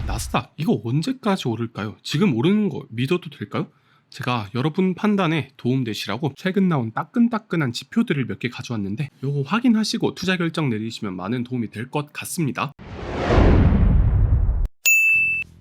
나스닥 이거 언제까지 오를까요? 지금 오르는 거 믿어도 될까요? 제가 여러분 판단에 도움되시라고 최근 나온 따끈따끈한 지표들을 몇 개 가져왔는데 요거 확인하시고 투자 결정 내리시면 많은 도움이 될 것 같습니다.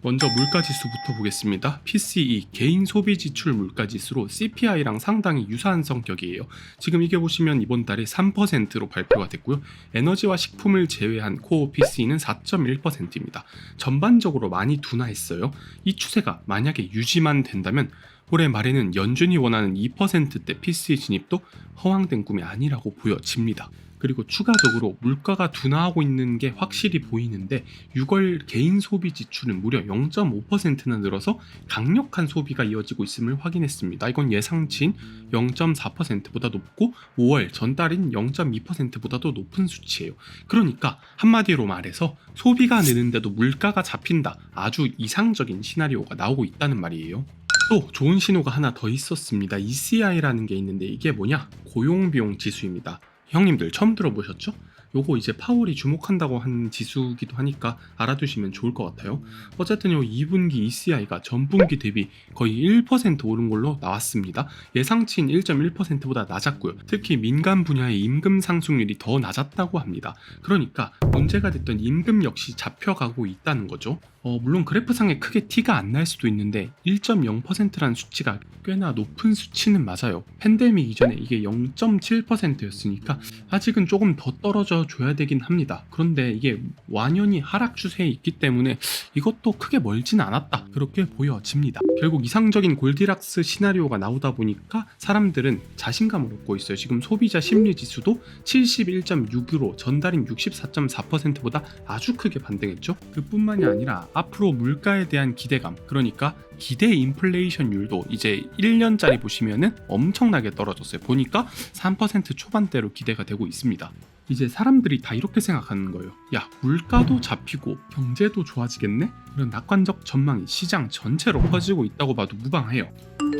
먼저 물가지수부터 보겠습니다. PCE 개인 소비 지출 물가지수로 CPI랑 상당히 유사한 성격이에요. 지금 이게 보시면 이번 달에 3%로 발표가 됐고요. 에너지와 식품을 제외한 코어 PCE는 4.1%입니다. 전반적으로 많이 둔화했어요. 이 추세가 만약에 유지만 된다면 올해 말에는 연준이 원하는 2%대 PCE 진입도 허황된 꿈이 아니라고 보여집니다. 그리고 추가적으로 물가가 둔화하고 있는 게 확실히 보이는데 6월 개인 소비 지출은 무려 0.5%나 늘어서 강력한 소비가 이어지고 있음을 확인했습니다. 이건 예상치인 0.4%보다 높고 5월 전달인 0.2%보다도 높은 수치예요. 그러니까 한마디로 말해서 소비가 느는데도 물가가 잡힌다. 아주 이상적인 시나리오가 나오고 있다는 말이에요. 또 좋은 신호가 하나 더 있었습니다. ECI라는 게 있는데 이게 뭐냐? 고용비용 지수입니다. 형님들 처음 들어보셨죠? 요거 이제 파월이 주목한다고 한 지수기도 하니까 알아두시면 좋을 것 같아요. 어쨌든 요 2분기 ECI가 전분기 대비 거의 1% 오른 걸로 나왔습니다. 예상치인 1.1%보다 낮았고요. 특히 민간 분야의 임금 상승률이 더 낮았다고 합니다. 그러니까 문제가 됐던 임금 역시 잡혀가고 있다는 거죠. 물론 그래프상에 크게 티가 안 날 수도 있는데 1.0%라는 수치가 꽤나 높은 수치는 맞아요. 팬데믹 이전에 이게 0.7%였으니까 아직은 조금 더 떨어져 줘야 되긴 합니다. 그런데 이게 완연히 하락 추세에 있기 때문에 이것도 크게 멀진 않았다. 그렇게 보여집니다. 결국 이상적인 골디락스 시나리오가 나오다 보니까 사람들은 자신감을 얻고 있어요. 지금 소비자 심리 지수도 71.6으로 전달인 64.4%보다 아주 크게 반등했죠. 그뿐만이 아니라 앞으로 물가에 대한 기대감, 그러니까 기대 인플레이션율도 이제 1년짜리 보시면은 엄청나게 떨어졌어요. 보니까 3% 초반대로 기대가 되고 있습니다. 이제 사람들이 다 이렇게 생각하는 거예요. 야, 물가도 잡히고 경제도 좋아지겠네? 이런 낙관적 전망이 시장 전체로 퍼지고 있다고 봐도 무방해요.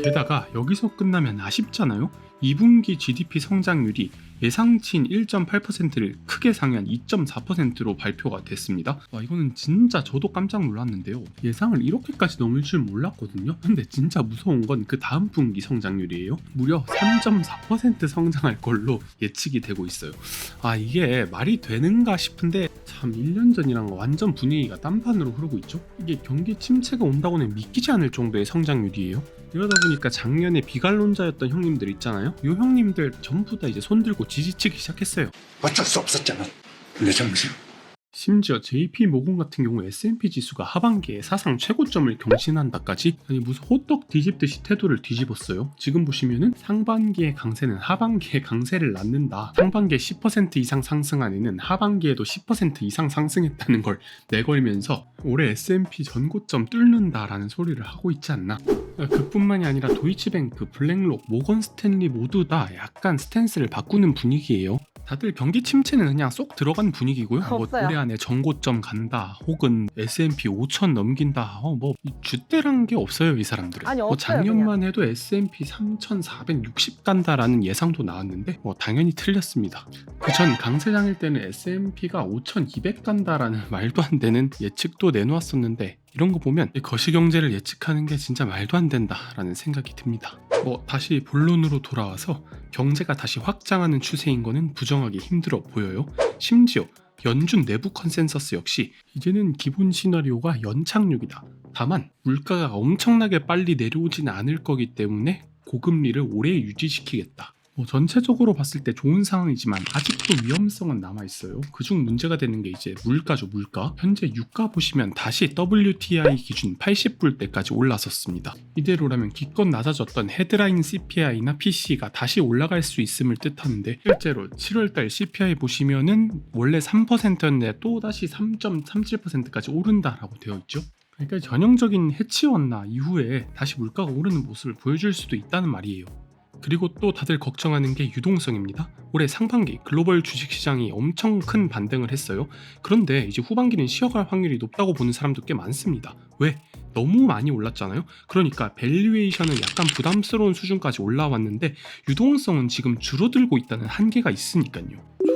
게다가 여기서 끝나면 아쉽잖아요. 2분기 GDP 성장률이 예상치인 1.8%를 크게 상회한 2.4%로 발표가 됐습니다. 이거는 진짜 저도 깜짝 놀랐는데요. 예상을 이렇게까지 넘을 줄 몰랐거든요. 근데 진짜 무서운 건 그 다음 분기 성장률이에요. 무려 3.4% 성장할 걸로 예측이 되고 있어요. 이게 말이 되는가 싶은데 참 1년 전이랑 완전 분위기가 딴판으로 흐르고 있죠. 이게 경기 침체가 온다고는 믿기지 않을 정도의 성장률이에요. 이러다 보니까 작년에 비관론자였던 형님들 있잖아요. 이 형님들 전부 다 이제 손들고 지지치기 시작했어요. 어쩔 수 없었잖아. 내 정신. 심지어 JP모건 같은 경우 S&P 지수가 하반기에 사상 최고점을 경신한다까지 무슨 호떡 뒤집듯이 태도를 뒤집었어요. 지금 보시면은 상반기의 강세는 하반기에 강세를 낳는다. 상반기에 10% 이상 상승한 애는 하반기에도 10% 이상 상승했다는 걸 내걸면서 올해 S&P 전고점 뚫는다라는 소리를 하고 있지 않나. 그뿐만이 아니라 도이치뱅크, 블랙록, 모건 스탠리 모두 다 약간 스탠스를 바꾸는 분위기예요. 다들 경기 침체는 그냥 쏙 들어간 분위기고요. 올해 안에 전고점 간다, 혹은 S&P 5,000 넘긴다, 줏대란 게 없어요, 이 사람들은. 아니, 없어요, 작년만 그냥. 해도 S&P 3,460 간다라는 예상도 나왔는데 당연히 틀렸습니다. 그 전 강세장일 때는 S&P가 5,200 간다라는 말도 안 되는 예측도 내놓았었는데 이런 거 보면 거시경제를 예측하는 게 진짜 말도 안 된다라는 생각이 듭니다. 다시 본론으로 돌아와서 경제가 다시 확장하는 추세인 거는 부정하기 힘들어 보여요. 심지어 연준 내부 컨센서스 역시 이제는 기본 시나리오가 연착륙이다. 다만 물가가 엄청나게 빨리 내려오지는 않을 거기 때문에 고금리를 오래 유지시키겠다. 전체적으로 봤을 때 좋은 상황이지만 아직도 위험성은 남아있어요. 그중 문제가 되는 게 이제 물가죠, 물가. 현재 유가 보시면 다시 WTI 기준 80불대까지 올라섰습니다. 이대로라면 기껏 낮아졌던 헤드라인 CPI나 PC가 다시 올라갈 수 있음을 뜻하는데 실제로 7월달 CPI 보시면은 원래 3%였는데 또다시 3.37%까지 오른다라고 되어 있죠. 그러니까 전형적인 해치 완화 이후에 다시 물가가 오르는 모습을 보여줄 수도 있다는 말이에요. 그리고 또 다들 걱정하는 게 유동성입니다. 올해 상반기 글로벌 주식시장이 엄청 큰 반등을 했어요. 그런데 이제 후반기는 쉬어갈 확률이 높다고 보는 사람도 꽤 많습니다. 왜? 너무 많이 올랐잖아요. 그러니까 밸류에이션은 약간 부담스러운 수준까지 올라왔는데 유동성은 지금 줄어들고 있다는 한계가 있으니까요.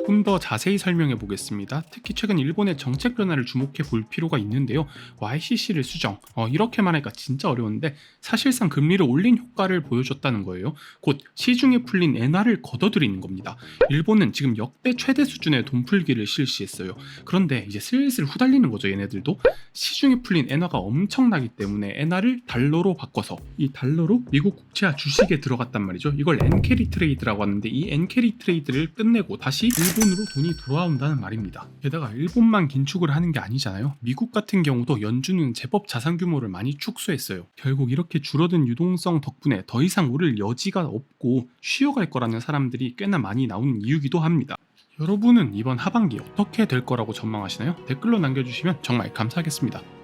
조금 더 자세히 설명해 보겠습니다. 특히 최근 일본의 정책 변화를 주목해 볼 필요가 있는데요. YCC를 수정. 이렇게 말하니까 진짜 어려운데 사실상 금리를 올린 효과를 보여줬다는 거예요. 곧 시중에 풀린 엔화를 걷어들이는 겁니다. 일본은 지금 역대 최대 수준의 돈풀기를 실시했어요. 그런데 이제 슬슬 후달리는 거죠. 얘네들도 시중에 풀린 엔화가 엄청나기 때문에 엔화를 달러로 바꿔서 이 달러로 미국 국채와 주식에 들어갔단 말이죠. 이걸 엔캐리 트레이드라고 하는데 이 엔캐리 트레이드를 끝내고 다시 일본으로 돈이 돌아온다는 말입니다. 게다가 일본만 긴축을 하는 게 아니잖아요. 미국 같은 경우도 연준은 제법 자산 규모를 많이 축소했어요. 결국 이렇게 줄어든 유동성 덕분에 더 이상 오를 여지가 없고 쉬어갈 거라는 사람들이 꽤나 많이 나오는 이유기도 합니다. 여러분은 이번 하반기 어떻게 될 거라고 전망하시나요? 댓글로 남겨주시면 정말 감사하겠습니다.